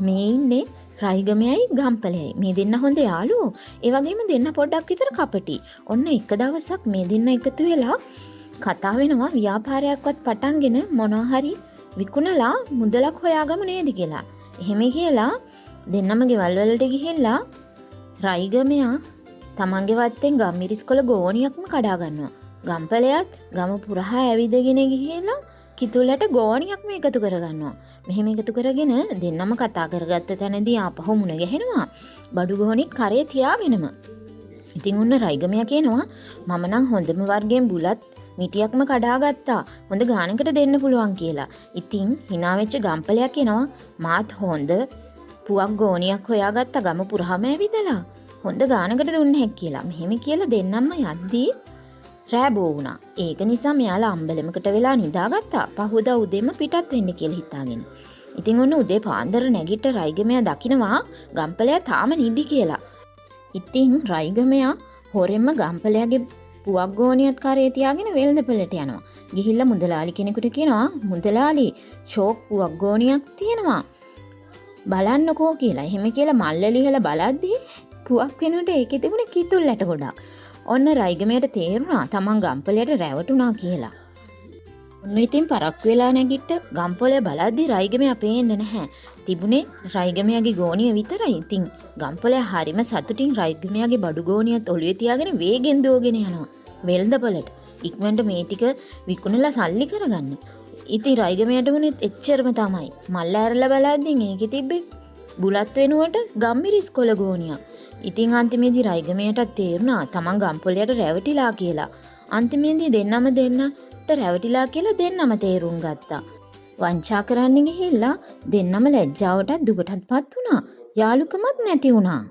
මේ ඉන්නේ රයිගමයයි ගම්පලයයි. මේ දෙන්න හොඳ යාළුවෝ. ඒ වගේම දෙන්න පොඩ්ඩක් විතර කපටි. ඔන්න එක දවසක් මේ දෙන්න එකතු වෙලා කතා වෙනවා ව්‍යාපාරයක්වත් පටන්ගෙන මොනවා හරි විකුණලා මුදලක් හොයාගමු නේද කියලා. එහෙම කියලා දෙන්නම ගෙවල් වලට ගිහිල්ලා රයිගමයා තමන්ගේ වත්තෙන් ගම්මිරිස්කොළ ගෝණියක්ම කඩා ගන්නවා. ගම්පලයත් ගම පුරහා ඇවිදගෙන ගිහිල්ලා කිතුලට ගෝණියක්ම එකතු කරගන්නවා. මෙහෙම එකතු කරගෙන දෙන්නම කතා කරගත්ත තැනදී ආපහු මුණ ගැහෙනවා. බඩු ගෝණික් කරේ තියාගෙනම. ඉතින් උන්න රයිගමයා කියනවා මම නම් හොඳම වර්ගයෙන් බුලත් මිටියක්ම කඩාගත්තා. හොඳ ගානකට දෙන්න පුළුවන් කියලා. ඉතින් hina වෙච්ච ගම්පලයා කියනවා මාත් හොඳ පුවක් ගෝණියක් හොයාගත්ත ගම පුරාම ඇවිදලා. හොඳ ගානකට දුන්නේ කියලා. මෙහෙම කියලා දෙන්නම යද්දී රෑ බෝ වුණා. ඒක නිසා මෙයාලා අම්බලමකට වෙලා නිදාගත්තා. පහුවදා උදේම පිටත් වෙන්න කියලා හිතාගෙන. ඉතින් ඔන්න උදේ පාන්දර නැගිට රයිගමයා දකිනවා ගම්පලයා තාම නිදි කියලා. ඉතින් රයිගමයා හොරෙන්ම ගම්පලයාගේ පුවක් ගෝණියත් කරේ තියාගෙන වෙළඳපොළට යනවා. ගිහිල්ලා මුදලාලි කෙනෙකුට කියනවා මුදලාලි ෂෝක් පුවක් ගෝණියක් තියෙනවා. බලන්නකෝ කියලා. එහෙම කියලා මල්ල ලිහලා බලද්දී පුවක් වෙනුවට ඒකේ තිබුණ කිතුල්ලට ගොඩක්. ඔන්න රයිගමයට තේරුණා තමන් ගම්පලයට රැවටුණා කියලා. ඔන්න ඉතින් පරක්කු වෙලා නැගිට ගම්පොලේ බලද්දි රයිගමයා පේන්නේ නැහැ. තිබුණේ රයිගමයාගේ ගෝණිය විතරයි. ඉතින් ගම්පොලේ හරිම සතුටින් රයිගමයාගේ බඩු ගෝණියත් ඔළුවේ තියාගෙන වේගෙන් දුවගෙන යනවා වෙළඳපොළට. ඉක්මනට මේ ටික විකුණලා සල්ලි කරගන්න. ඉතින් රයිගමයාට වුණෙත් එච්චරම තමයි. මල්ල ඇරලා බලද්දි ඒකේ තිබ්බේ බුලත් වෙනුවට ගම්මිරිස්කොළ ගෝණියක්. ඉතින් අන්තිමේදී රයිගමයටත් තේරුණා තමන් ගම්පොලයට රැවටිලා කියලා. අන්තිමේදී දෙන්නට රැවටිලා කියලා දෙන්නම තේරුම් ගත්තා. වංචා කරන්න ගිහිල්ලා දෙන්නම ලැජ්ජාවටත් දුකටත්පත් වුණා. යාළුකමත් නැති වුණා.